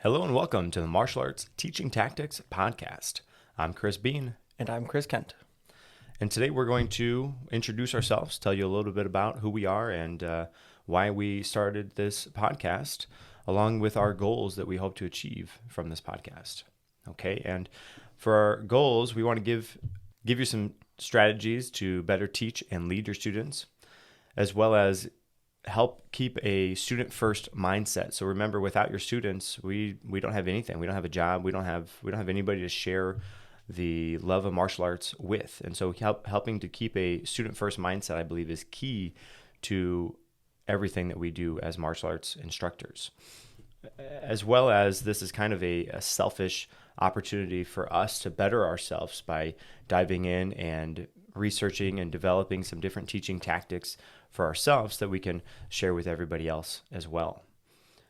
Hello and welcome to the Martial Arts Teaching Tactics Podcast. I'm Chris Bean. And I'm Chris Kent. And today we're going to introduce ourselves, tell you a little bit about who we are and why we started this podcast, along with our goals that we hope to achieve from this podcast. Okay, and for our goals, we want to give you some strategies to better teach and lead your students, as well as help keep a student-first mindset. So remember, without your students, we don't have anything. We don't have a job. We don't have anybody to share the love of martial arts with. And so helping to keep a student-first mindset, I believe, is key to everything that we do as martial arts instructors. As well as this is kind of a selfish opportunity for us to better ourselves by diving in and researching and developing some different teaching tactics for ourselves that we can share with everybody else as well.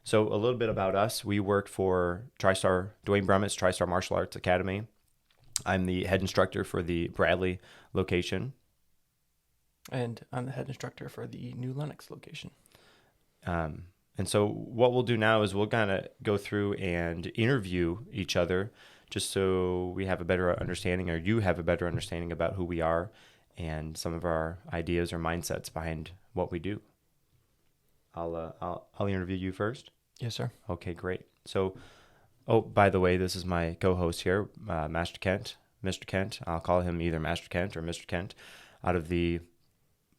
So a little bit about us. We work for Dwayne Brummett's TriStar Martial Arts Academy. I'm the head instructor for the Bradley location. And I'm the head instructor for the New Lenox location. And so what we'll do now is we'll kind of go through and interview each other just so we have a better understanding, or you have a better understanding about who we are and some of our ideas or mindsets behind what we do. I'll interview you first. Yes, sir. Okay, great. So, by the way, this is my co-host here, Master Kent, Mr. Kent. I'll call him either Master Kent or Mr. Kent. Out of the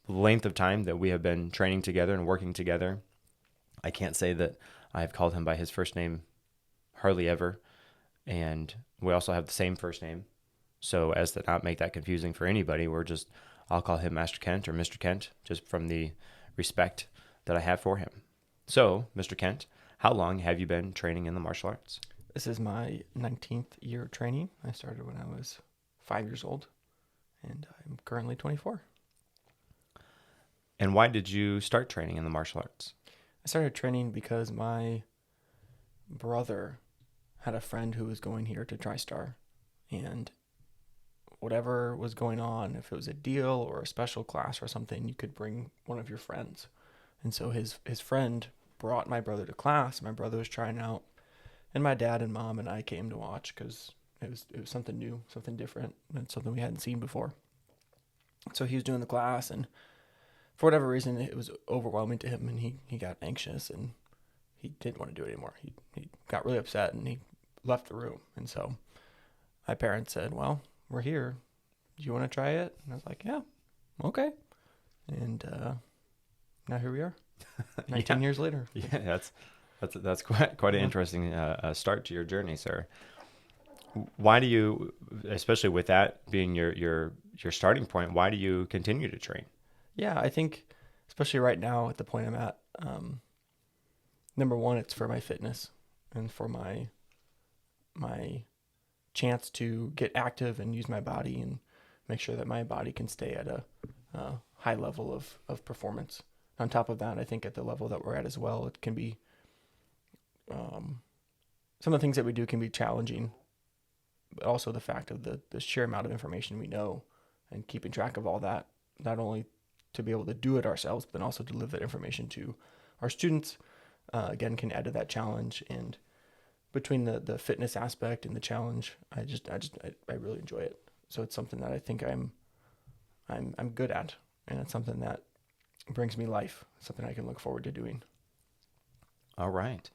length of time that we have been training together and working together, I can't say that I've called him by his first name hardly ever. And we also have the same first name. So as to not make that confusing for anybody, I'll call him Master Kent or Mr. Kent, just from the respect that I have for him. So, Mr. Kent, how long have you been training in the martial arts? This is my 19th year of training. I started when I was 5 years old, and I'm currently 24. And why did you start training in the martial arts? I started training because my brother had a friend who was going here to TriStar, and whatever was going on, if it was a deal or a special class or something, you could bring one of your friends. And so his friend brought my brother to class. My brother was trying out, and my dad and mom and I came to watch because it was something new, something different, and something we hadn't seen before. So he was doing the class, and for whatever reason, it was overwhelming to him, and he got anxious, and he didn't want to do it anymore. He got really upset, and he left the room. And so my parents said, well, we're here. Do you want to try it? And I was like, yeah, okay. And now here we are, 19 years later. Yeah, that's quite an interesting start to your journey, sir. Why do you, especially with that being your starting point, why do you continue to train? Yeah, I think especially right now at the point I'm at, number one, it's for my fitness and for my chance to get active and use my body and make sure that my body can stay at a high level of performance. On top of that, I think at the level that we're at as well, it can be, some of the things that we do can be challenging, but also the fact of the sheer amount of information we know and keeping track of all that, not only to be able to do it ourselves, but also deliver that information to our students, again, can add to that challenge. And between the fitness aspect and the challenge, I really enjoy it. So it's something that I think I'm good at, and it's something that brings me life, something I can look forward to doing. All right.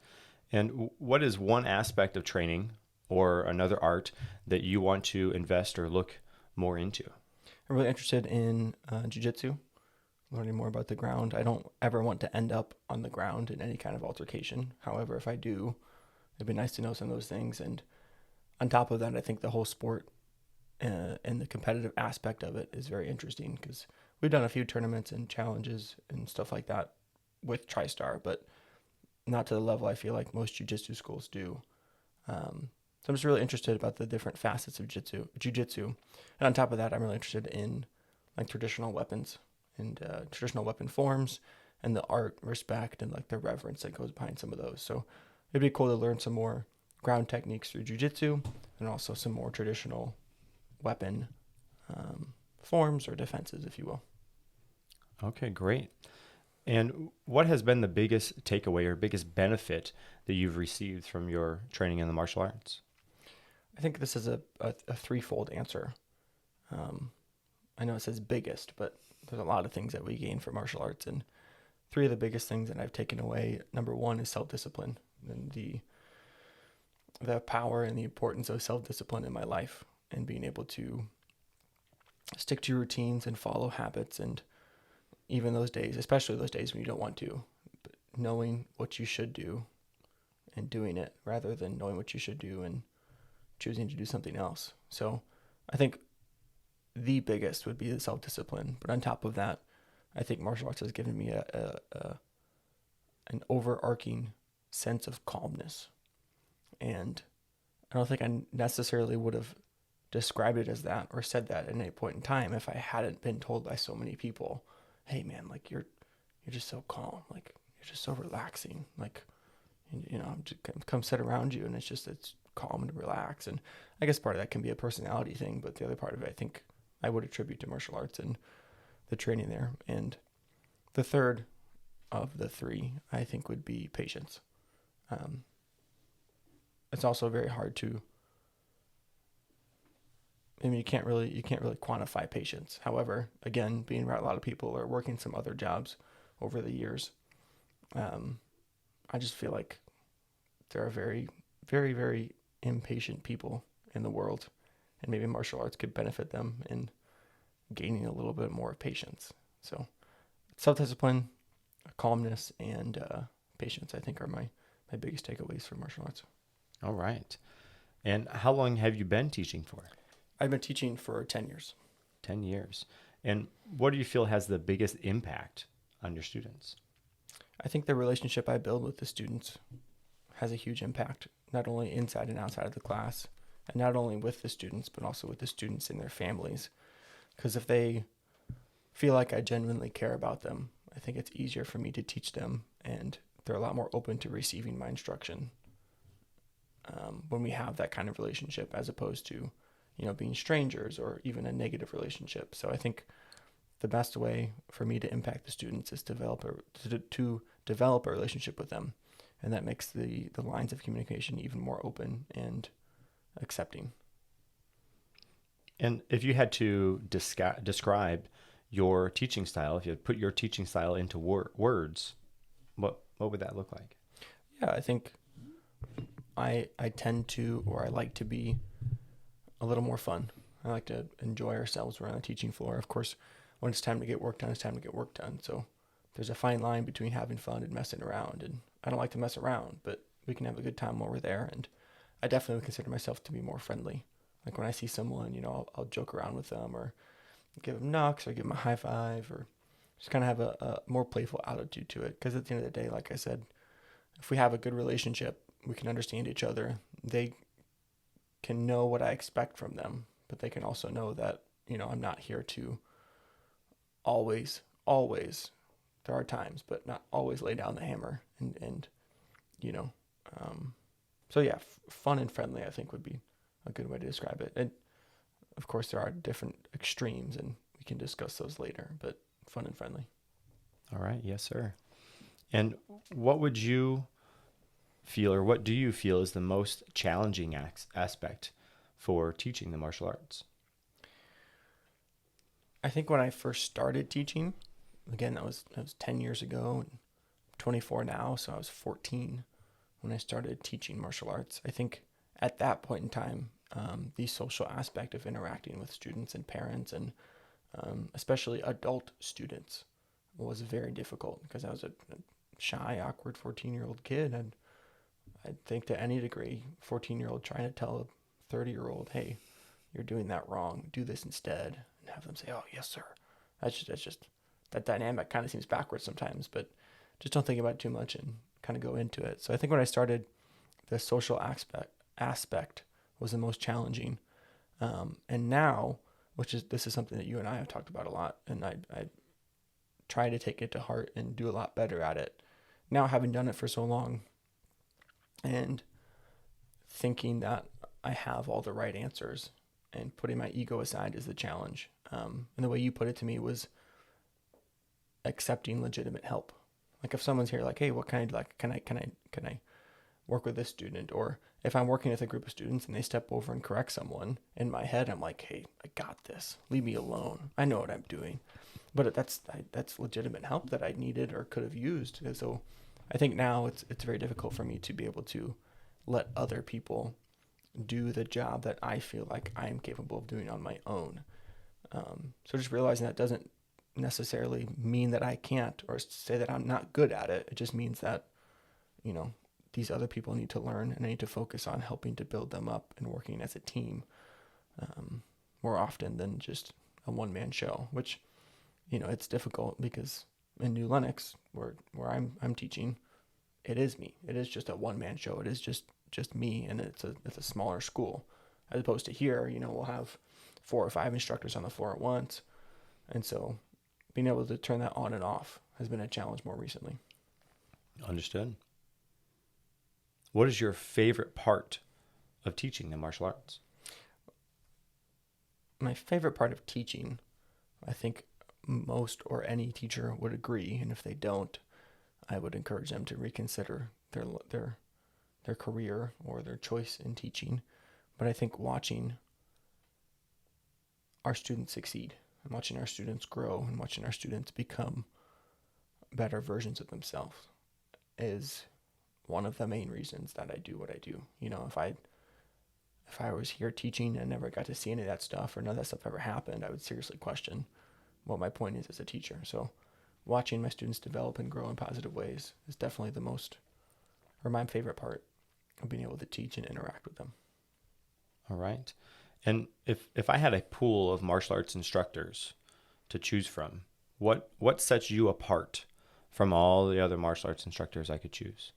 And what is one aspect of training or another art that you want to invest or look more into? I'm really interested in jiu-jitsu, learning more about the ground. I don't ever want to end up on the ground in any kind of altercation. However, if I do, it'd be nice to know some of those things. And on top of that, I think the whole sport and the competitive aspect of it is very interesting, because we've done a few tournaments and challenges and stuff like that with TriStar, but not to the level I feel like most jiu-jitsu schools do. So I'm just really interested about the different facets of jiu-jitsu. And on top of that, I'm really interested in like traditional weapons and traditional weapon forms and the art, respect, and like the reverence that goes behind some of those. So it'd be cool to learn some more ground techniques through jiu-jitsu and also some more traditional weapon forms or defenses, if you will. Okay, great. And what has been the biggest takeaway or biggest benefit that you've received from your training in the martial arts? I think this is a threefold answer. Um, I know it says biggest, but there's a lot of things that we gain from martial arts. And three of the biggest things that I've taken away, number one is self-discipline, and the power and the importance of self-discipline in my life, and being able to stick to routines and follow habits. And even those days, especially those days when you don't want to, but knowing what you should do and doing it rather than knowing what you should do and choosing to do something else. So I think the biggest would be the self-discipline. But on top of that, I think martial arts has given me an overarching sense of calmness. And I don't think I necessarily would have described it as that or said that at any point in time if I hadn't been told by so many people, hey man, like you're just so calm, like you're just so relaxing, like, you know, just come sit around you and it's calm and relax. And I guess part of that can be a personality thing, but the other part of it I think I would attribute to martial arts and the training there. And the third of the three I think would be patience. It's also very hard to, I mean, you can't really quantify patience. However, again, being around a lot of people or working some other jobs over the years, I just feel like there are very, very, very impatient people in the world, and maybe martial arts could benefit them in gaining a little bit more patience. So, self-discipline, calmness, and patience, I think, are my biggest takeaways from martial arts. All right. And how long have you been teaching for? I've been teaching for 10 years. 10 years. And what do you feel has the biggest impact on your students? I think the relationship I build with the students has a huge impact, not only inside and outside of the class, and not only with the students, but also with the students and their families. Because if they feel like I genuinely care about them, I think it's easier for me to teach them, and they're a lot more open to receiving my instruction when we have that kind of relationship, as opposed to, you know, being strangers or even a negative relationship. So I think the best way for me to impact the students is to develop a relationship with them, and that makes the lines of communication even more open and accepting. And if you had to describe your teaching style, if you had put your teaching style into words, what would that look like? Yeah, I think I tend to, or I like to be a little more fun. I like to enjoy ourselves around the teaching floor. Of course, when it's time to get work done, it's time to get work done. So there's a fine line between having fun and messing around. And I don't like to mess around, but we can have a good time while we're there. And I definitely would consider myself to be more friendly. Like when I see someone, you know, I'll joke around with them or give them knocks or give them a high five or just kind of have a more playful attitude to it. Because at the end of the day, like I said, if we have a good relationship, we can understand each other. They can know what I expect from them, but they can also know that, you know, I'm not here to always, there are times, but not always lay down the hammer and you know, so yeah, fun and friendly, I think would be a good way to describe it. And of course there are different extremes and we can discuss those later, but fun and friendly. All right. Yes, sir. And what would you feel, or what do you feel is the most challenging aspect for teaching the martial arts? I think when I first started teaching, again, that was 10 years ago, and I'm 24 now, so I was 14 when I started teaching martial arts. I think at that point in time, the social aspect of interacting with students and parents and especially adult students was very difficult because I was a shy, awkward 14-year-old kid. And I think to any degree, 14-year-old trying to tell a 30-year-old, hey, you're doing that wrong, do this instead, and have them say, oh, yes, sir. That's just that dynamic kind of seems backwards sometimes, but just don't think about it too much and kind of go into it. So I think when I started, the social aspect was the most challenging. And now, this is something that you and I have talked about a lot, and I try to take it to heart and do a lot better at it. Now, having done it for so long and thinking that I have all the right answers and putting my ego aside is the challenge. And the way you put it to me was accepting legitimate help. Like if someone's here, like, hey, what kind of like, can I work with this student? Or if I'm working with a group of students and they step over and correct someone, in my head, I'm like, hey, I got this. Leave me alone. I know what I'm doing. But that's legitimate help that I needed or could have used. And so I think now it's very difficult for me to be able to let other people do the job that I feel like I'm capable of doing on my own. So just realizing that doesn't necessarily mean that I can't or say that I'm not good at it. It just means that, you know, these other people need to learn, and I need to focus on helping to build them up and working as a team more often than just a one-man show, which, you know, it's difficult because in New Lenox, where I'm teaching, it is me. It is just a one-man show. It is just me, and it's a smaller school, as opposed to here, you know, we'll have 4 or 5 instructors on the floor at once, and so being able to turn that on and off has been a challenge more recently. Understood. What is your favorite part of teaching the martial arts? My favorite part of teaching, I think most or any teacher would agree, and if they don't, I would encourage them to reconsider their career or their choice in teaching. But I think watching our students succeed and watching our students grow and watching our students become better versions of themselves is one of the main reasons that I do what I do. You know, if I was here teaching and never got to see any of that stuff or none of that stuff ever happened, I would seriously question what my point is as a teacher. So watching my students develop and grow in positive ways is definitely my favorite part of being able to teach and interact with them. All right. And if I had a pool of martial arts instructors to choose from, what sets you apart from all the other martial arts instructors I could choose?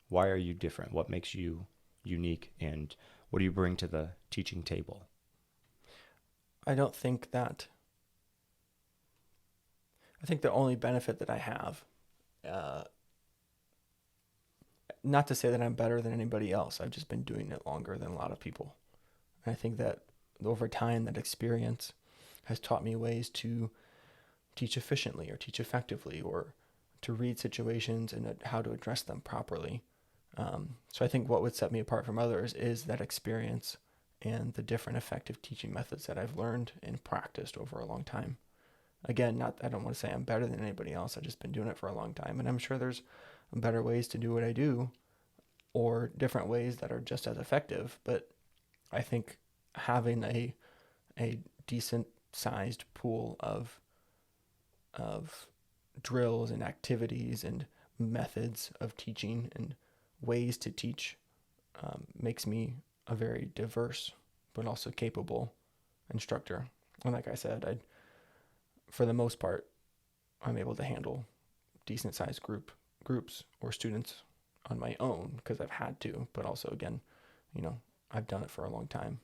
Why are you different? What makes you unique, and what do you bring to the teaching table? I think the only benefit that I have, not to say that I'm better than anybody else, I've just been doing it longer than a lot of people. And I think that over time, that experience has taught me ways to teach efficiently or teach effectively or to read situations and how to address them properly. So I think what would set me apart from others is that experience and the different effective teaching methods that I've learned and practiced over a long time. Again, I don't want to say I'm better than anybody else. I've just been doing it for a long time, and I'm sure there's better ways to do what I do or different ways that are just as effective. But I think having a decent sized pool of drills and activities and methods of teaching and ways to teach makes me a very diverse but also capable instructor. And like I said, for the most part, I'm able to handle decent sized groups or students on my own because I've had to, but also again, you know, I've done it for a long time,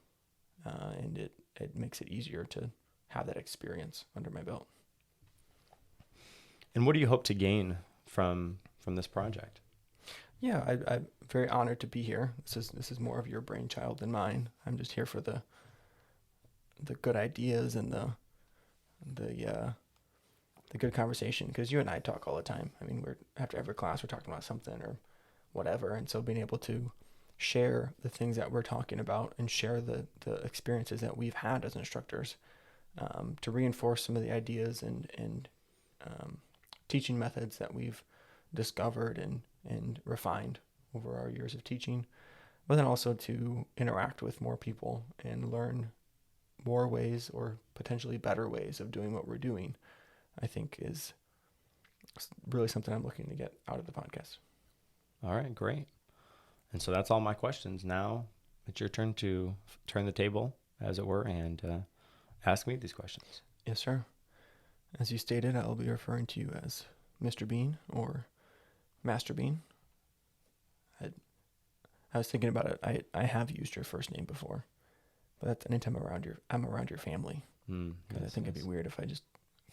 and it makes it easier to have that experience under my belt. And what do you hope to gain from this project? Yeah, I'm very honored to be here. This is more of your brainchild than mine. I'm just here for the good ideas and the good conversation, because you and I talk all the time. I mean, after every class we're talking about something or whatever, and so being able to share the things that we're talking about and share the experiences that we've had as instructors, to reinforce some of the ideas and teaching methods that we've discovered and refined over our years of teaching, but then also to interact with more people and learn more ways or potentially better ways of doing what we're doing, I think is really something I'm looking to get out of the podcast. All right, great. And so that's all my questions. Now it's your turn to turn the table, as it were, and ask me these questions. Yes, sir. As you stated, I'll be referring to you as Mr. Bean or Master Bean. I was thinking about it. I have used your first name before, but that's anytime I'm around your family. Because I think it'd be weird if I just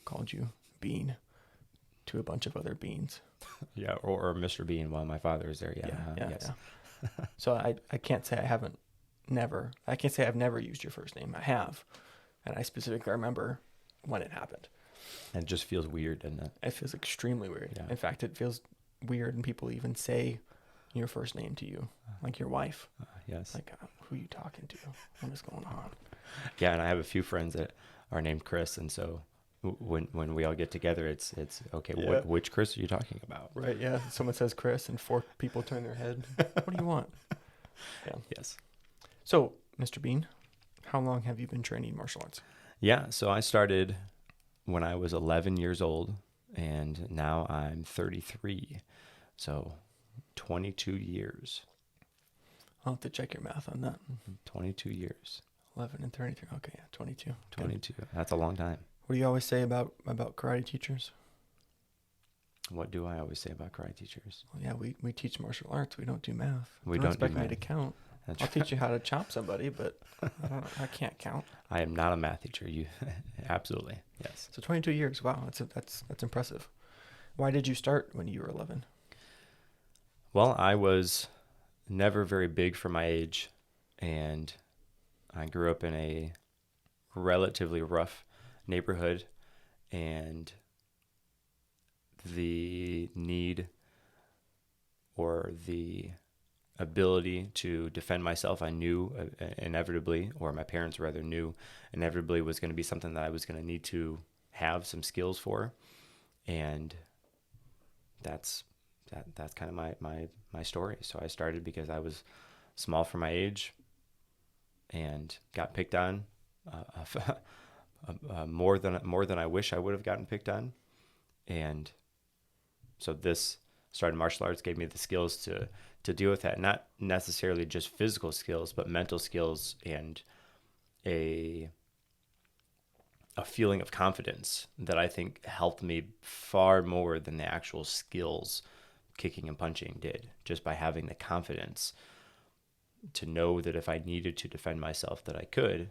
called you Bean to a bunch of other beans. Yeah, or Mr. Bean while my father is there. Yeah. Yes. So I can't say I can't say I've never used your first name. I have, and I specifically remember when it happened. It just feels weird, doesn't it? It feels extremely weird. Yeah. In fact, it feels weird when people even say your first name to you, like your wife. Yes. Like, who are you talking to? What is going on? Yeah, and I have a few friends that are named Chris, and so when we all get together, it's okay. Yeah. Which Chris are you talking about? Right, yeah. Someone says Chris, and 4 people turn their head. What do you want? Yeah. Yes. So, Mr. Bean, how long have you been training martial arts? Yeah, so I started when I was 11 years old, and now I'm 33, so 22 years. I'll have to check your math on that. 22 years. 11 and 33. Okay, yeah, 22. Good. 22. That's a long time. What do you always say about karate teachers? What do I always say about karate teachers? Well, yeah, we teach martial arts. We don't do math. We Don't don't do expect me math. to count. That's I'll teach you how to chop somebody, but I can't count. I am not a math teacher. You absolutely. Yes. So 22 years. Wow, that's impressive. Why did you start when you were 11? Well, I was never very big for my age, and I grew up in a relatively rough neighborhood, and the need or the ability to defend myself, I knew inevitably, or my parents rather knew inevitably, was going to be something that I was going to need to have some skills for, and that's kind of my story. So I started because I was small for my age and got picked on more than I wish I would have gotten picked on, and so this started martial arts gave me the skills to deal with that, not necessarily just physical skills, but mental skills and a feeling of confidence that I think helped me far more than the actual skills kicking and punching did, just by having the confidence to know that if I needed to defend myself that I could.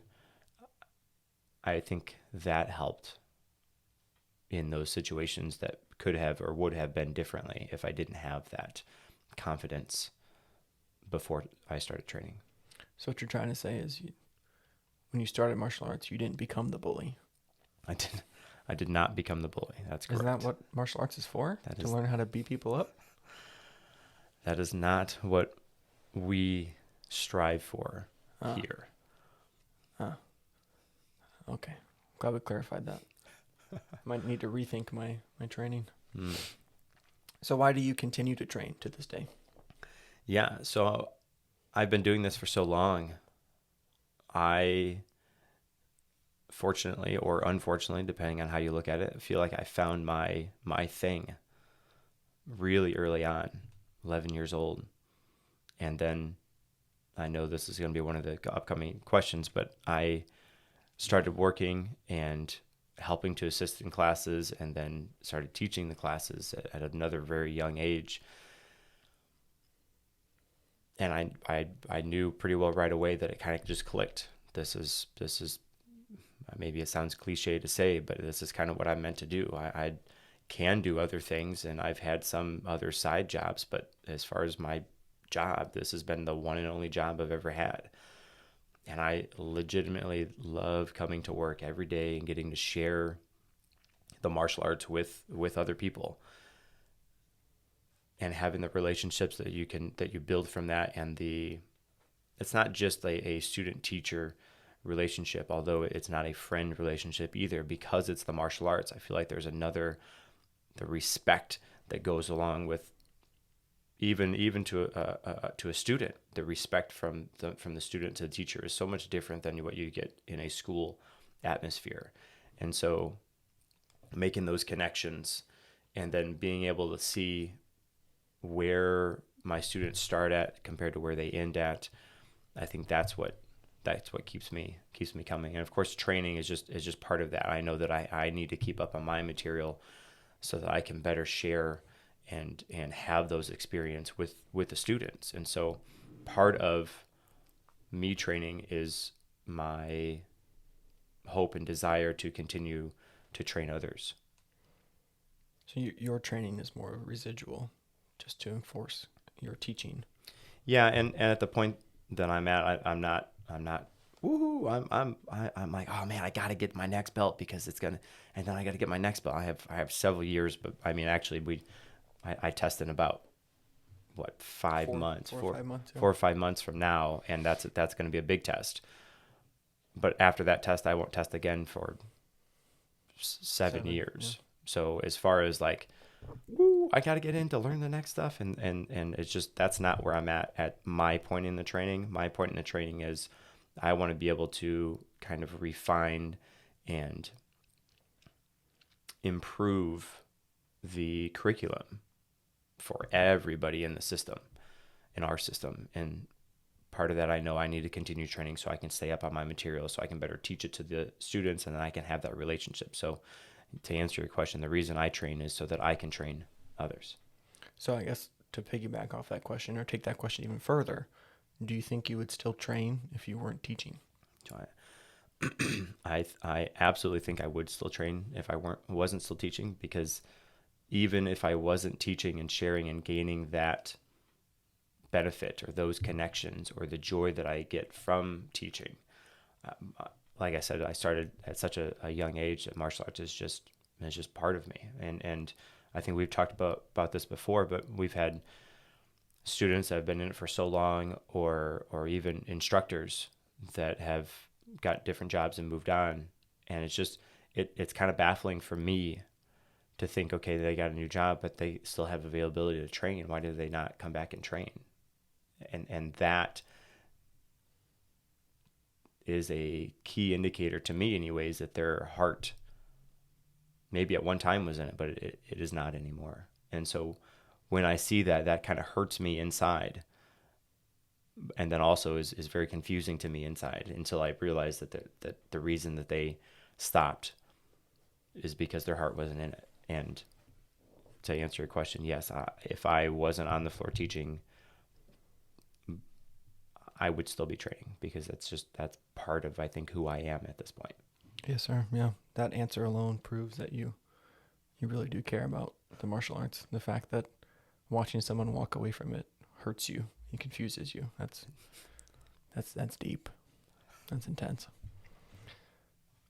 I think that helped in those situations that could have or would have been differently if I didn't have that confidence before I started training. So what you're trying to say is when you started martial arts, you didn't become the bully. I did not become the bully. That's correct. Isn't that what martial arts is for? To learn how to beat people up? That is not what we strive for here. Okay. Glad we clarified that. Might need to rethink my training. So why do you continue to train to this day? Yeah, so I've been doing this for so long. I, fortunately or unfortunately, depending on how you look at it, feel like I found my thing really early on, 11 years old. And then I know this is going to be one of the upcoming questions, but I started working and helping to assist in classes, and then started teaching the classes at another very young age. And I knew pretty well right away that it kind of just clicked. This is maybe it sounds cliche to say, but this is kind of what I'm meant to do. I can do other things, and I've had some other side jobs, but as far as my job, this has been the one and only job I've ever had. And I legitimately love coming to work every day and getting to share the martial arts with other people, and having the relationships that you build from that. And it's not just a student teacher relationship, although it's not a friend relationship either, because it's the martial arts. I feel like there's the respect that goes along with even to a student. The respect from the student to the teacher is so much different than what you get in a school atmosphere. And so making those connections and then being able to see where my students start at compared to where they end at, I think that's what keeps me coming. And of course, training is just part of that. I know that I need to keep up on my material so that I can better share and have those experience with the students. And so part of me training is my hope and desire to continue to train others. So your training is more residual, just to enforce your teaching. Yeah, and at the point that I'm at, I'm not woohoo, I'm like, oh man, I got to get my next belt because it's gonna, and then I got to get my next belt. I have several years, but I mean, actually, I test in about what 5 months, 4 or 5 months. Yeah. 4 or 5 months from now, and that's going to be a big test. But after that test, I won't test again for 7 years. Yeah. So as far as like, woo, I got to get in to learn the next stuff, and it's just that's not where I'm at my point in the training. My point in the training is I want to be able to kind of refine and improve the curriculum for everybody in the system, in our system. And part of that, I know I need to continue training so I can stay up on my material, so I can better teach it to the students, and then I can have that relationship. So to answer your question, the reason I train is so that I can train others. So I guess to piggyback off that question or take that question even further, do you think you would still train if you weren't teaching? So I absolutely think I would still train if I wasn't still teaching, because even if I wasn't teaching and sharing and gaining that benefit or those connections or the joy that I get from teaching, like I said, I started at such a young age that martial arts is just part of me. And I think we've talked about this before, but we've had students that have been in it for so long, or even instructors that have got different jobs and moved on. And it's just, it's kind of baffling for me to think, okay, they got a new job, but they still have availability to train. Why do they not come back and train? And that is a key indicator to me anyways, that their heart maybe at one time was in it, but it is not anymore. And so when I see that, that kind of hurts me inside. And then also is very confusing to me inside, until I realized that the reason that they stopped is because their heart wasn't in it. And to answer your question, yes, if I wasn't on the floor teaching, I would still be training, because that's part of, I think, who I am at this point. Yes, sir. Yeah. That answer alone proves that you really do care about the martial arts. The fact that watching someone walk away from it hurts you and confuses you. That's deep. That's intense.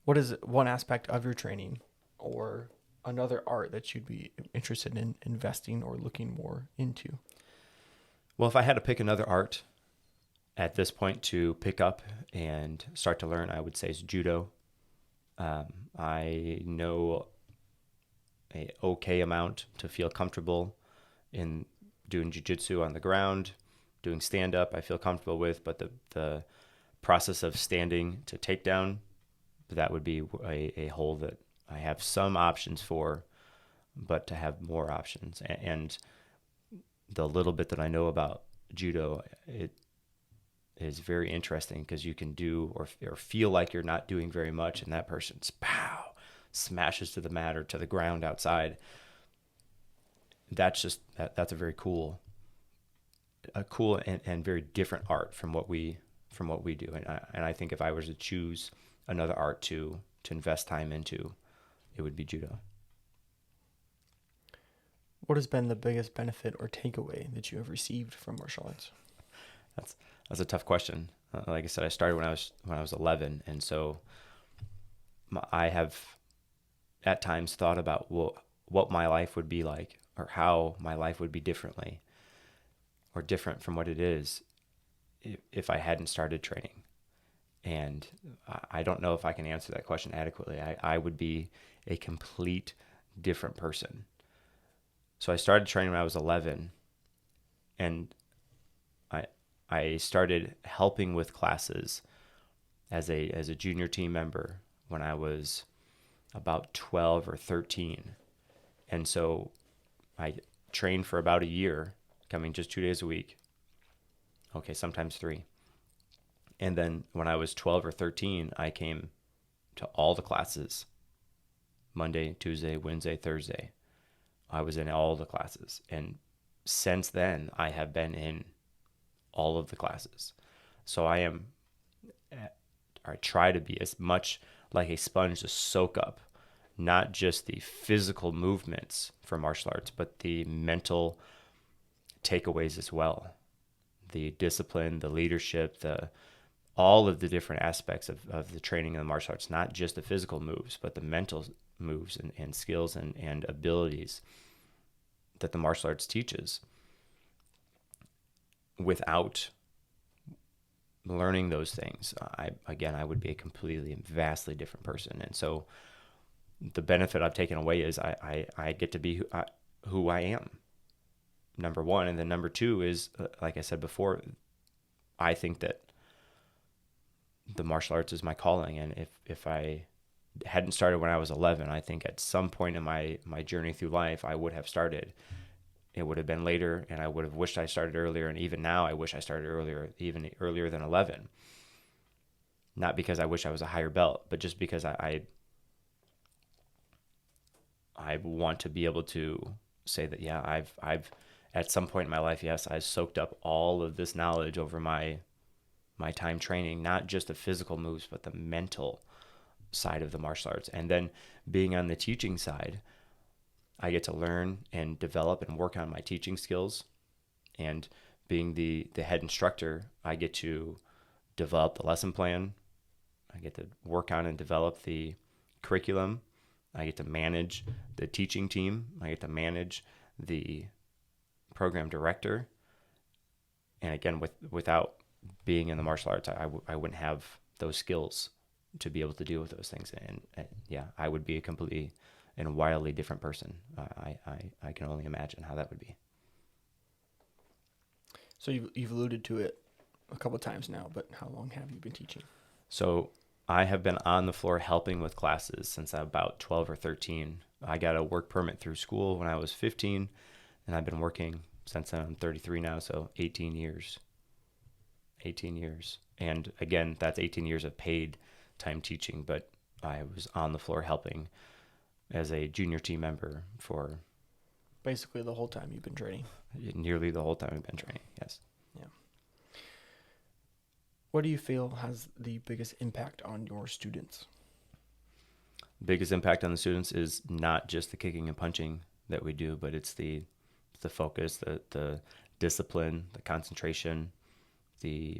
What is one aspect of your training or another art that you'd be interested in investing or looking more into? Well, if I had to pick another art at this point to pick up and start to learn, I would say is judo. I know a okay amount to feel comfortable in doing jiu-jitsu on the ground, doing stand-up I feel comfortable with, but the process of standing to takedown, that would be a hole that I have some options for, but to have more options. And the little bit that I know about judo, it is very interesting, because you can do or feel like you're not doing very much, and that person smashes to the mat or to the ground outside. That's a very cool and very different art from what we do. And I think if I was to choose another art to invest time into, it would be judo. What has been the biggest benefit or takeaway that you have received from martial arts? That's a tough question. Like I said, I started when I was 11, and so I have at times thought about what my life would be like, or how my life would be different from what it is if I hadn't started training. And I don't know if I can answer that question adequately. I would be a complete different person. So I started training when I was 11, and I started helping with classes as a junior team member when I was about 12 or 13. And so I trained for about a year, coming just 2 days a week. Okay, sometimes 3. And then when I was 12 or 13, I came to all the classes, Monday, Tuesday, Wednesday, Thursday. I was in all the classes. And since then, I have been in all of the classes. So I try to be as much like a sponge to soak up not just the physical movements from martial arts, but the mental takeaways as well. The discipline, the leadership, the all of the different aspects of the training of the martial arts, not just the physical moves, but the mental moves and skills and abilities that the martial arts teaches. Without learning those things, I would be a completely and vastly different person. And so the benefit I've taken away is I get to be who I am, number one. And then number two is, like I said before, I think that the martial arts is my calling. And if I hadn't started when I was 11, I think at some point in my journey through life, I would have started. It would have been later, and I would have wished I started earlier. And even now, I wish I started earlier, even earlier than 11. Not because I wish I was a higher belt, but just because I want to be able to say that, yeah, I've at some point in my life, yes, I soaked up all of this knowledge over my time training, not just the physical moves, but the mental side of the martial arts. And then being on the teaching side, I get to learn and develop and work on my teaching skills. And being the head instructor, I get to develop the lesson plan. I get to work on and develop the curriculum. I get to manage the teaching team. I get to manage the program director. And again, without being in the martial arts, I wouldn't have those skills to be able to deal with those things. And yeah, I would be a completely and wildly different person. I can only imagine how that would be. So you've alluded to it a couple of times now, but how long have you been teaching? So I have been on the floor helping with classes since I'm about 12 or 13. I got a work permit through school when I was 15, and I've been working since then. I'm 33 now, so 18 years. 18 years. And again, that's 18 years of paid time teaching, but I was on the floor helping as a junior team member for basically the whole time you've been training. Nearly the whole time I've been training, yes. Yeah. What do you feel has the biggest impact on your students? Biggest impact on the students is not just the kicking and punching that we do, but it's the focus, the discipline, the concentration, the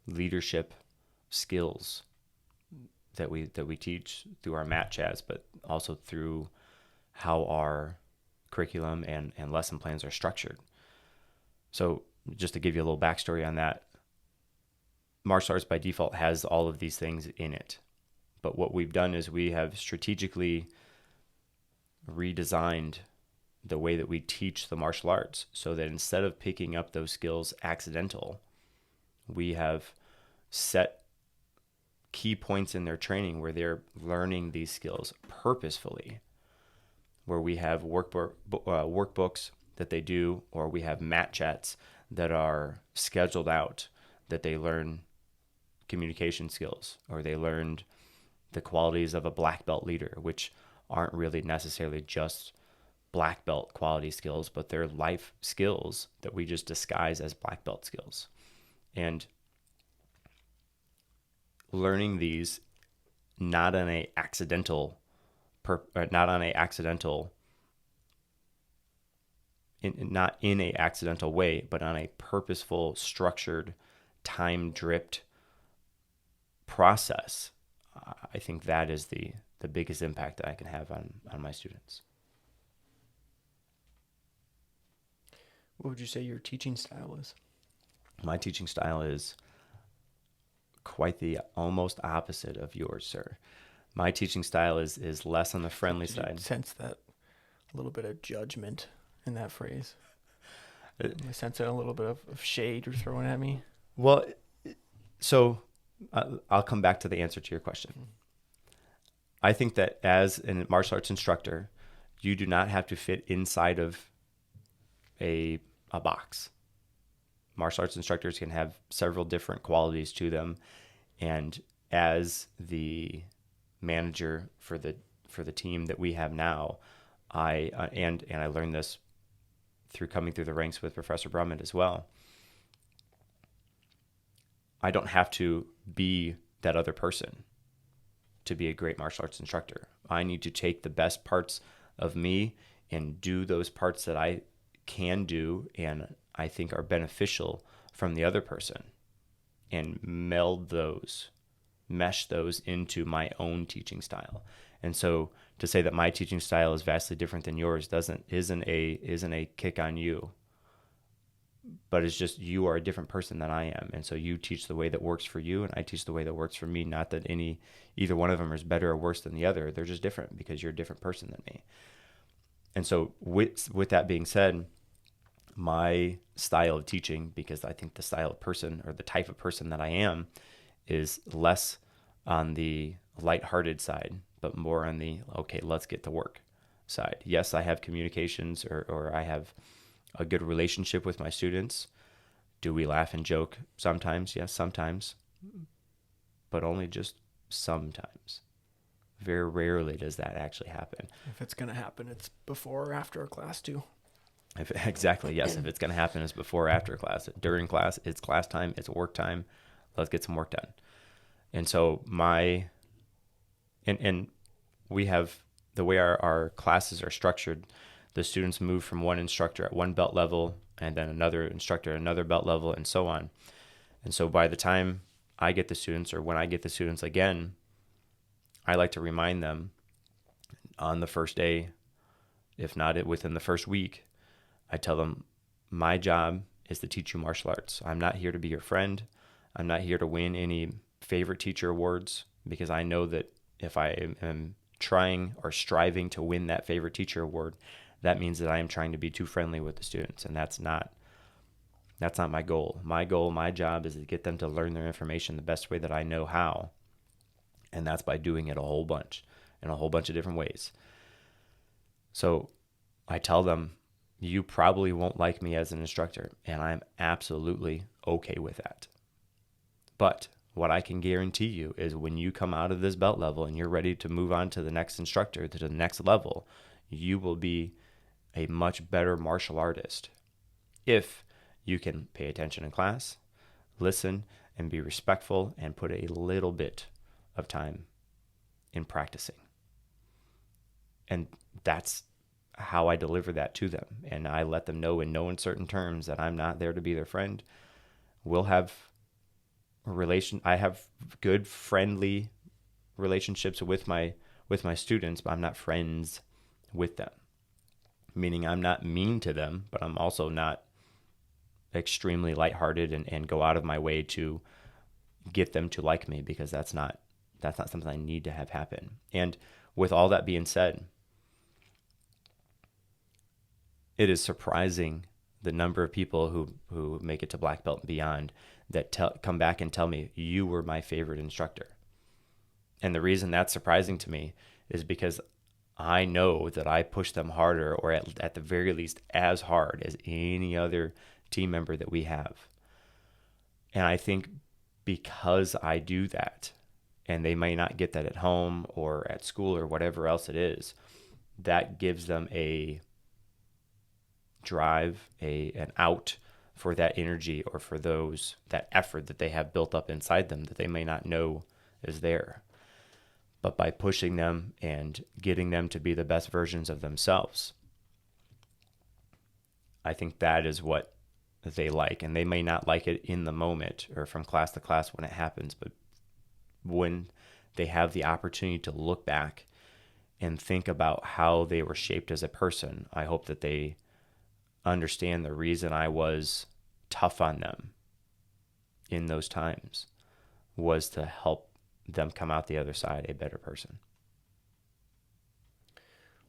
leadership skills that we teach through our mat chats, but also through how our curriculum and lesson plans are structured. So just to give you a little backstory on that, martial arts by default has all of these things in it. But what we've done is we have strategically redesigned the way that we teach the martial arts so that instead of picking up those skills accidental, we have set key points in their training where they're learning these skills purposefully, where we have workbooks that they do, or we have mat chats that are scheduled out that they learn communication skills, or they learned the qualities of a black belt leader, which aren't really necessarily just black belt quality skills, but they're life skills that we just disguise as black belt skills. And learning these not in a accidental way, but on a purposeful, structured, time-dripped process. I think that is the biggest impact that I can have on my students. What would you say your teaching style is? My teaching style is quite the almost opposite of yours, sir. My teaching style is less on the friendly Did side. you sense that a little bit of judgment in that phrase? I sense a little bit of shade you're throwing at me. Well, so I'll come back to the answer to your question. I think that as a martial arts instructor, you do not have to fit inside of a box. Martial arts instructors can have several different qualities to them, and as the manager for the team that we have now, I learned this through coming through the ranks with Professor Brumman as well. I don't have to be that other person to be a great martial arts instructor. I need to take the best parts of me and do those parts that I can do and I think are beneficial from the other person. and mesh those into my own teaching style. And so to say that my teaching style is vastly different than yours isn't a kick on you, but it's just you are a different person than I am. And so you teach the way that works for you, and I teach the way that works for me. Not that either one of them is better or worse than the other. They're just different because you're a different person than me. And so with that being said, my style of teaching, because I think the style of person or the type of person that I am is less on the lighthearted side, but more on the, okay, let's get to work side. Yes, I have communications or I have a good relationship with my students. Do we laugh and joke sometimes? Yes, sometimes, but only just sometimes. Very rarely does that actually happen. If it's going to happen, it's before or after a class too. Exactly, yes. If it's going to happen, it's before or after class. During class, it's class time, it's work time. Let's get some work done. And so and we have, the way our classes are structured, the students move from one instructor at one belt level and then another instructor at another belt level and so on. And so by the time I get the students, or when I get the students again, I like to remind them on the first day, if not within the first week, I tell them my job is to teach you martial arts. I'm not here to be your friend. I'm not here to win any favorite teacher awards, because I know that if I am trying or striving to win that favorite teacher award, that means that I am trying to be too friendly with the students, and that's not my goal. My job is to get them to learn their information the best way that I know how, and that's by doing it a whole bunch in a whole bunch of different ways. So I tell them, you probably won't like me as an instructor, and I'm absolutely okay with that. But what I can guarantee you is when you come out of this belt level and you're ready to move on to the next instructor, to the next level, you will be a much better martial artist if you can pay attention in class, listen, and be respectful, and put a little bit of time in practicing. And that's how I deliver that to them. And I let them know in no uncertain terms that I'm not there to be their friend. We'll have I have good friendly relationships with my students, but I'm not friends with them. Meaning I'm not mean to them, but I'm also not extremely lighthearted and go out of my way to get them to like me, because that's not something I need to have happen. And with all that being said, it is surprising the number of people who make it to black belt and beyond that come back and tell me, you were my favorite instructor. And the reason that's surprising to me is because I know that I push them harder, or at the very least as hard as any other team member that we have. And I think because I do that, and they may not get that at home or at school or whatever else it is, that gives them a drive, an out for that energy, or for that effort that they have built up inside them that they may not know is there. But by pushing them and getting them to be the best versions of themselves, I think that is what they like. And they may not like it in the moment or from class to class when it happens, but when they have the opportunity to look back and think about how they were shaped as a person, I hope that they understand the reason I was tough on them in those times was to help them come out the other side a better person.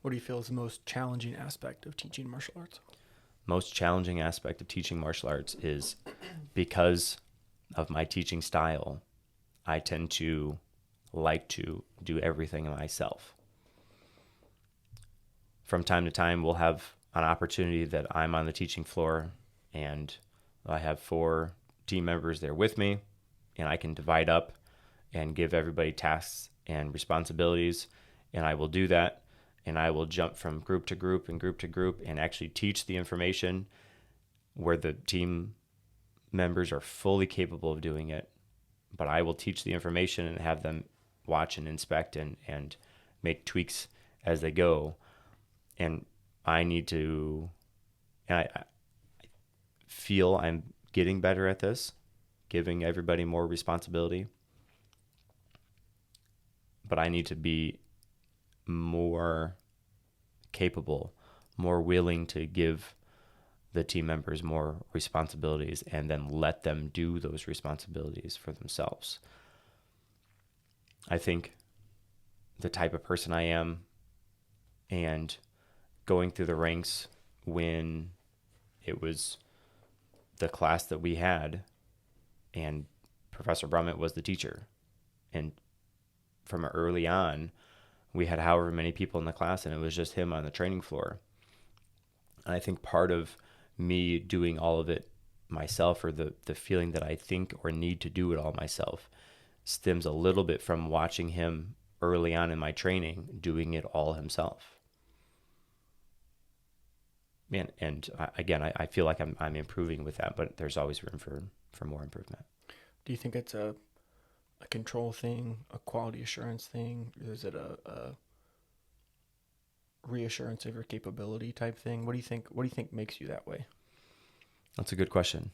What do you feel is the most challenging aspect of teaching martial arts? Most challenging aspect of teaching martial arts is, because of my teaching style, I tend to like to do everything myself. From time to time, we'll have an opportunity that I'm on the teaching floor and I have 4 team members there with me, and I can divide up and give everybody tasks and responsibilities, and I will do that, and I will jump from group to group and group to group and actually teach the information where the team members are fully capable of doing it, but I will teach the information and have them watch and inspect and make tweaks as they go. And I need to, and I feel I'm getting better at this, giving everybody more responsibility, but I need to be more capable, more willing to give the team members more responsibilities and then let them do those responsibilities for themselves. I think the type of person I am and going through the ranks when it was the class that we had and Professor Brummett was the teacher. And from early on, we had however many people in the class and it was just him on the training floor. And I think part of me doing all of it myself, or the feeling that I think or need to do it all myself, stems a little bit from watching him early on in my training doing it all himself. And again, I feel like I'm improving with that, but there's always room for more improvement. Do you think it's a control thing, a quality assurance thing? Is it a reassurance of your capability type thing? What do you think makes you that way? That's a good question.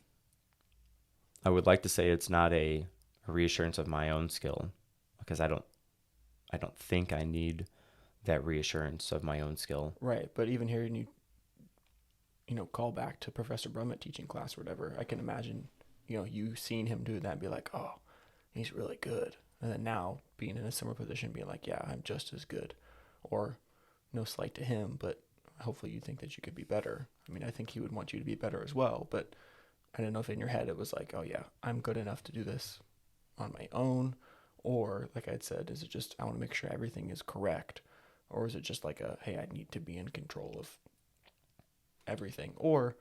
I would like to say it's not a reassurance of my own skill, because I don't think I need that reassurance of my own skill. Right, but even here, you know, call back to Professor Brummett teaching class or whatever. I can imagine, you know, you seeing him do that and be like, oh, he's really good. And then now being in a similar position, being like, yeah, I'm just as good. Or no slight to him, but hopefully you think that you could be better. I mean, I think he would want you to be better as well, but I don't know if in your head it was like, oh yeah, I'm good enough to do this on my own. Or like I had said, is it just, I want to make sure everything is correct? Or is it just like hey, I need to be in control of everything? Or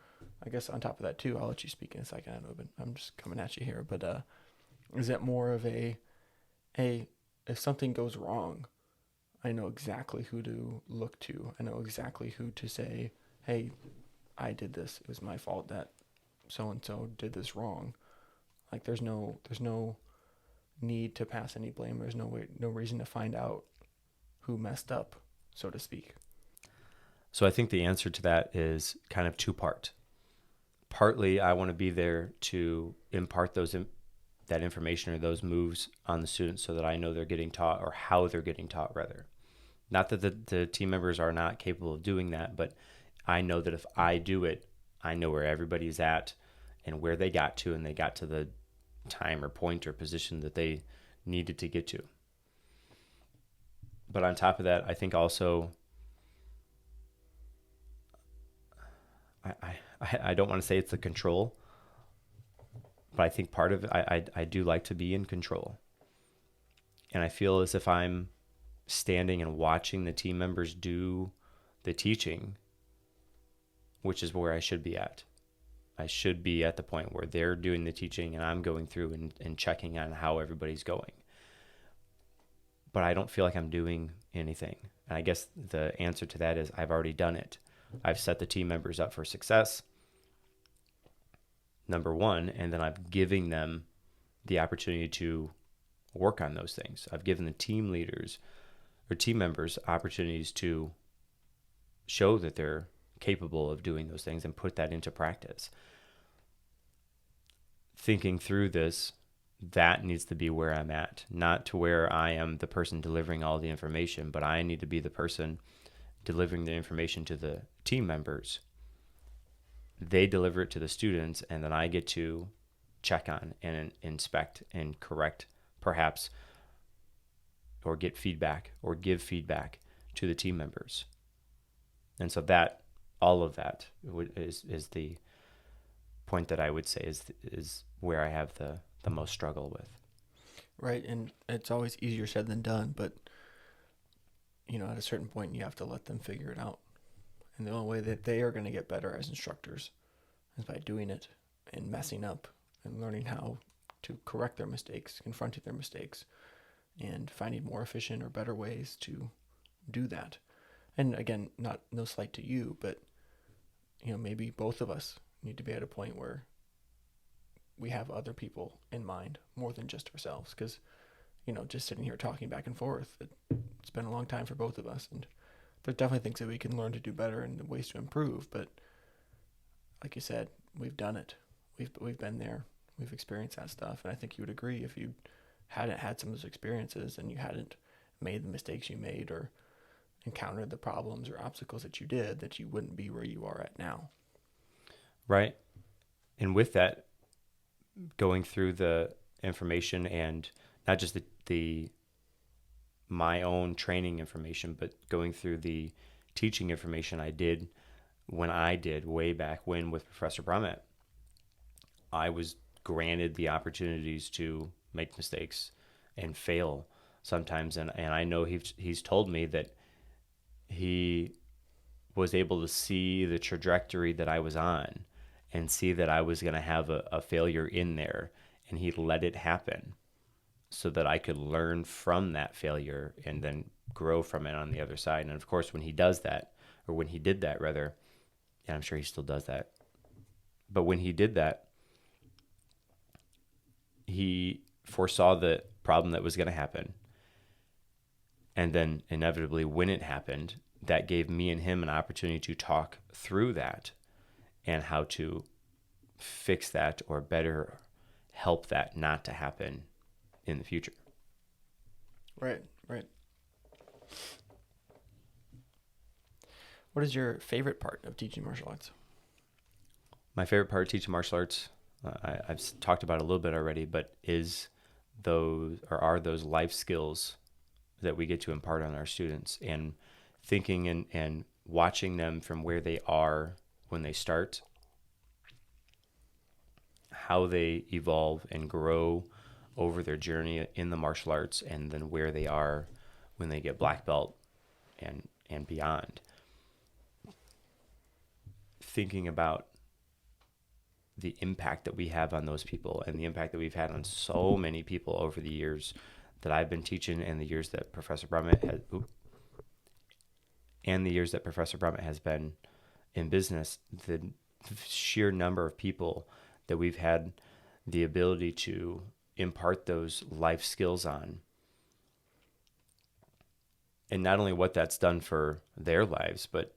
I guess on top of that too, I'll let you speak in a second. I know, but I'm just coming at you here. But is it more of a if something goes wrong, I know exactly who to look to. I know exactly who to say, hey, I did this. It was my fault that so and so did this wrong. Like there's no need to pass any blame. There's no reason to find out who messed up, so to speak. So I think the answer to that is kind of two-part. Partly, I want to be there to impart that information or those moves on the students so that I know they're getting taught, or how they're getting taught, rather. Not that the team members are not capable of doing that, but I know that if I do it, I know where everybody's at and where they got to, and they got to the time or point or position that they needed to get to. But on top of that, I think also, I don't want to say it's the control, but I think part of it, I do like to be in control. And I feel as if I'm standing and watching the team members do the teaching, which is where I should be at. I should be at the point where they're doing the teaching and I'm going through and checking on how everybody's going. But I don't feel like I'm doing anything. And I guess the answer to that is I've already done it. I've set the team members up for success, number one, and then I'm giving them the opportunity to work on those things. I've given the team leaders or team members opportunities to show that they're capable of doing those things and put that into practice. Thinking through this, that needs to be where I'm at, not to where I am the person delivering all the information, but I need to be the person delivering the information to the team members. They deliver it to the students, and then I get to check on and inspect and correct, perhaps, or get feedback or give feedback to the team members. And so that, all of that is the point that I would say is where I have the most struggle with. Right, and it's always easier said than done, but you know, at a certain point you have to let them figure it out. And the only way that they are going to get better as instructors is by doing it and messing up and learning how to correct their mistakes, confronting their mistakes, and finding more efficient or better ways to do that. And again, no slight to you, but you know, maybe both of us need to be at a point where we have other people in mind more than just ourselves. Because, you know, just sitting here talking back and forth, it's been a long time for both of us, and there's definitely things that we can learn to do better and ways to improve. But like you said, we've done it. We've been there. we've experienced that stuff. And I think you would agree, if you hadn't had some of those experiences and you hadn't made the mistakes you made or encountered the problems or obstacles that you did, that you wouldn't be where you are at now. Right. And with that, going through the information, and not just the my own training information, but going through the teaching information I did way back when with Professor Brummett, I was granted the opportunities to make mistakes and fail sometimes. And I know he's told me that he was able to see the trajectory that I was on and see that I was going to have a failure in there. And he let it happen so that I could learn from that failure and then grow from it on the other side. And of course, when he does that, or when he did that rather, and I'm sure he still does that, but when he did that, he foresaw the problem that was going to happen. And then inevitably, when it happened, that gave me and him an opportunity to talk through that and how to fix that, or better help that not to happen in the future. Right, right. What is your favorite part of teaching martial arts? My favorite part of teaching martial arts, I've talked about a little bit already, but are those life skills that we get to impart on our students, and thinking and watching them from where they are when they start, how they evolve and grow over their journey in the martial arts, and then where they are when they get black belt and beyond. Thinking about the impact that we have on those people, and the impact that we've had on so many people over the years that I've been teaching, and the years that Professor Brummett has been in business, the sheer number of people that we've had the ability to impart those life skills on. And not only what that's done for their lives, but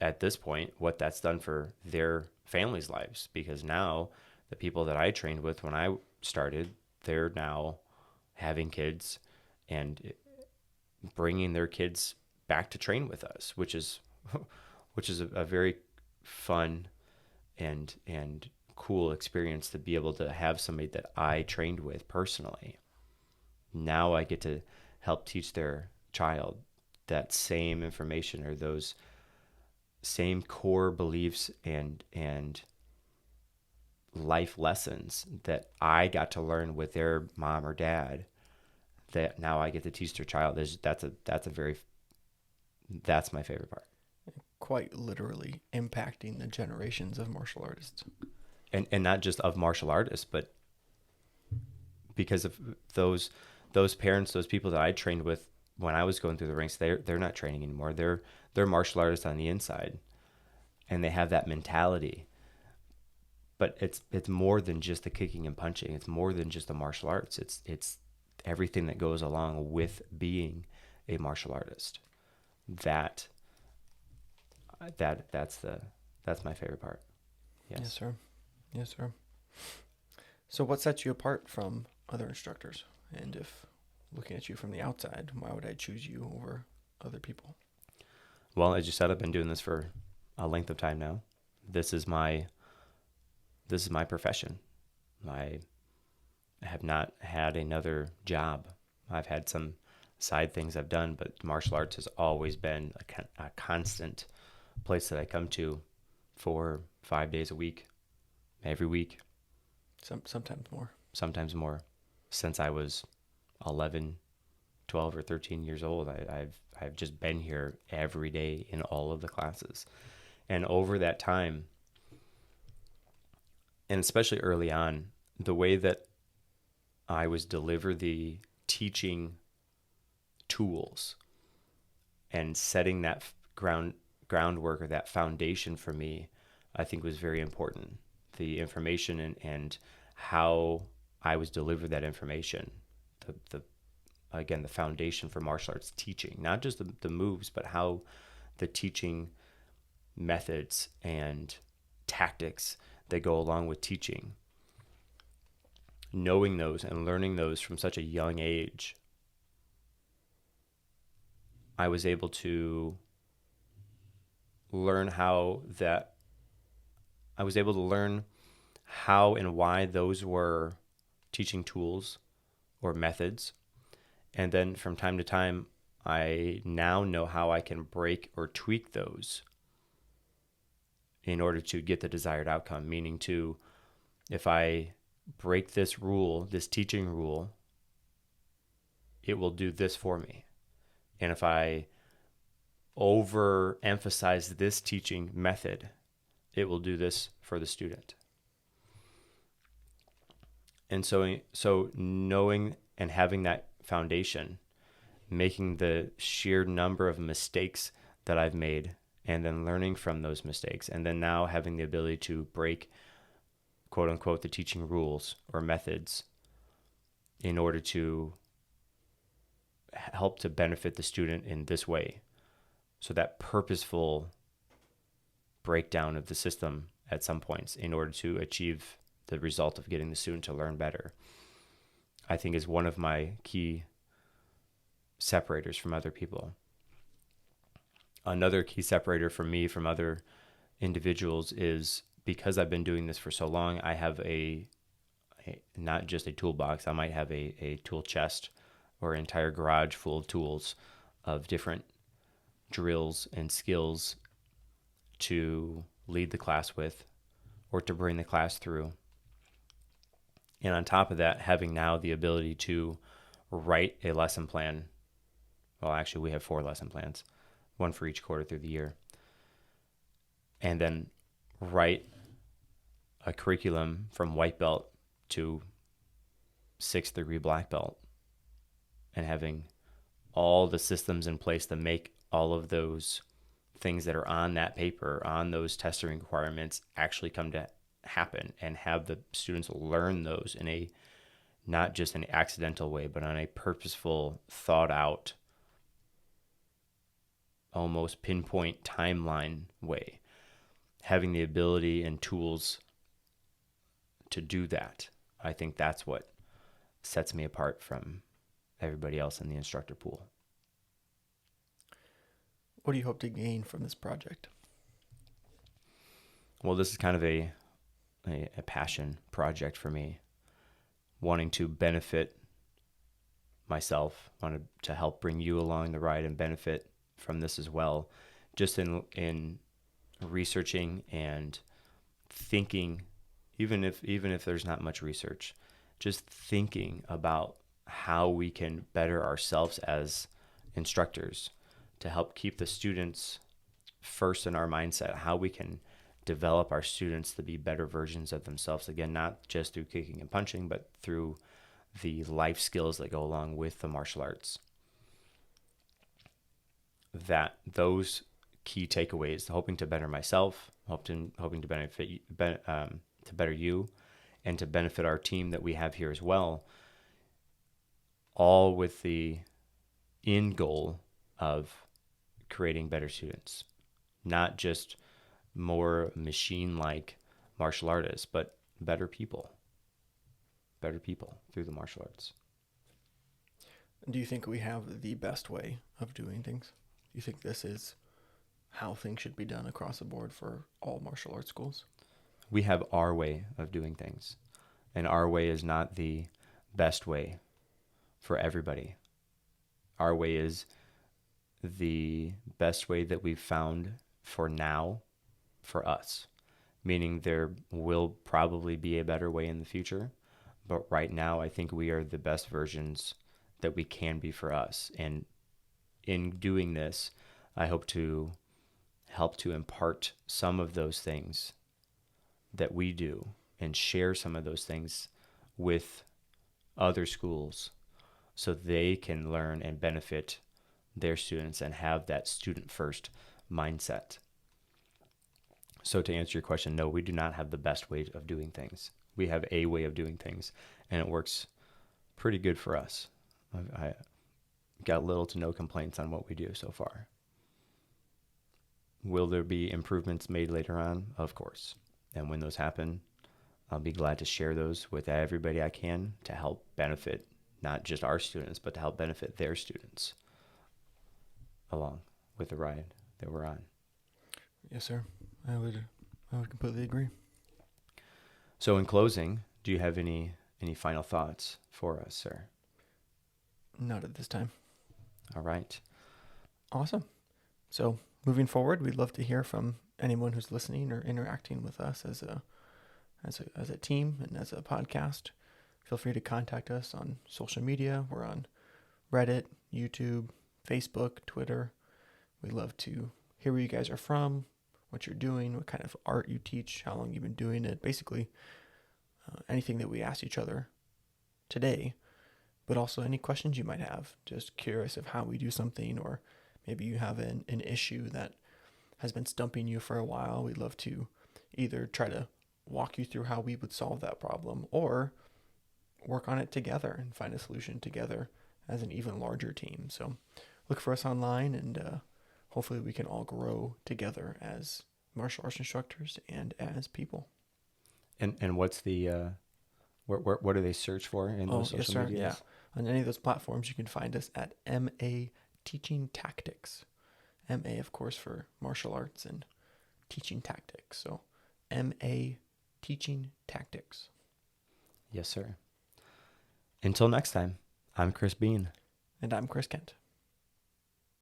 at this point, what that's done for their families' lives. Because now the people that I trained with when I started, they're now having kids and bringing their kids back to train with us, which is a very fun and cool experience, to be able to have somebody that I trained with personally. Now I get to help teach their child that same information, or those same core beliefs and life lessons that I got to learn with their mom or dad, that now I get to teach their child. That's my favorite part. Quite literally impacting the generations of martial artists. And not just of martial artists, but because of those parents, those people that I trained with when I was going through the ranks, they're not training anymore. They're martial artists on the inside, and they have that mentality. But it's more than just the kicking and punching. It's more than just the martial arts. It's everything that goes along with being a martial artist. That's my favorite part. Yes, sir. Yes, sir. So what sets you apart from other instructors? And if looking at you from the outside, why would I choose you over other people? Well, as you said, I've been doing this for a length of time now. This is my profession. I have not had another job. I've had some side things I've done, but martial arts has always been a constant place that I come to 4-5 days a week, every week. Sometimes more. Since I was 11, 12, or 13 years old, I've just been here every day in all of the classes. And over that time, and especially early on, the way that I was delivered the teaching tools and setting that groundwork, or that foundation for me, I think was very important. The information and how I was delivered that information, the foundation for martial arts teaching, not just the moves, but how the teaching methods and tactics that go along with teaching. knowing those and learning those from such a young age, I was able to learn how and why those were teaching tools or methods. And then from time to time, I now know how I can break or tweak those in order to get the desired outcome. Meaning if I break this rule, this teaching rule, it will do this for me. And if I overemphasize this teaching method, it will do this for the student. And so knowing and having that foundation, making the sheer number of mistakes that I've made, and then learning from those mistakes, and then now having the ability to break, quote unquote, the teaching rules or methods in order to help to benefit the student in this way. So that purposeful breakdown of the system at some points in order to achieve the result of getting the student to learn better, I think is one of my key separators from other people. Another key separator for me from other individuals is because I've been doing this for so long, I have not just a toolbox, I might have a tool chest or an entire garage full of tools of different drills and skills to lead the class with or to bring the class through. And on top of that, having now the ability to write a lesson plan. Well, actually, we have 4 lesson plans, one for each quarter through the year. And then write a curriculum from white belt to 6th degree black belt, and having all the systems in place to make all of those things that are on that paper, on those testing requirements, actually come to happen, and have the students learn those in a not just an accidental way, but on a purposeful, thought out, almost pinpoint timeline way. Having the ability and tools to do that, I think that's what sets me apart from everybody else in the instructor pool. What do you hope to gain from this project? Well, this is kind of a passion project for me, wanting to benefit myself, wanted to help bring you along the ride and benefit from this as well, just in researching and thinking, even if there's not much research, just thinking about how we can better ourselves as instructors to help keep the students first in our mindset, how we can develop our students to be better versions of themselves. Again, not just through kicking and punching, but through the life skills that go along with the martial arts. That those key takeaways, hoping to better myself, hoping to benefit to better you, and to benefit our team that we have here as well, all with the end goal of creating better students, not just more machine-like martial artists, but better people through the martial arts. Do you think we have the best way of doing things? Do you think this is how things should be done across the board for all martial arts schools? We have our way of doing things, and our way is not the best way for everybody. Our way is the best way that we've found for now for us, meaning there will probably be a better way in the future, but right now I think we are the best versions that we can be for us. And in doing this, I hope to help to impart some of those things that we do and share some of those things with other schools so they can learn and benefit their students and have that student first mindset. So to answer your question, no, we do not have the best way of doing things. We have a way of doing things, and it works pretty good for us. I got little to no complaints on what we do so far. Will there be improvements made later on? Of course. And when those happen, I'll be glad to share those with everybody I can to help benefit not just our students, but to help benefit their students along with the ride that we're on. Yes, sir. I would completely agree. So in closing, do you have any final thoughts for us, sir? Not at this time. All right. Awesome. So moving forward, we'd love to hear from anyone who's listening or interacting with us as a team and as a podcast. Feel free to contact us on social media. We're on Reddit, YouTube, Facebook, Twitter. We'd love to hear where you guys are from, what you're doing, what kind of art you teach, how long you've been doing it, basically anything that we asked each other today, but also any questions you might have. Just curious of how we do something, or maybe you have an issue that has been stumping you for a while. We'd love to either try to walk you through how we would solve that problem or work on it together and find a solution together as an even larger team. So look for us online, and hopefully we can all grow together as martial arts instructors and as people. And what's the what do they search for in those social yes, sir. medias? Yeah. On any of those platforms, you can find us at MA Teaching Tactics. MA, of course, for martial arts and teaching tactics. So MA Teaching Tactics. Yes, sir. Until next time, I'm Chris Bean. And I'm Chris Kent.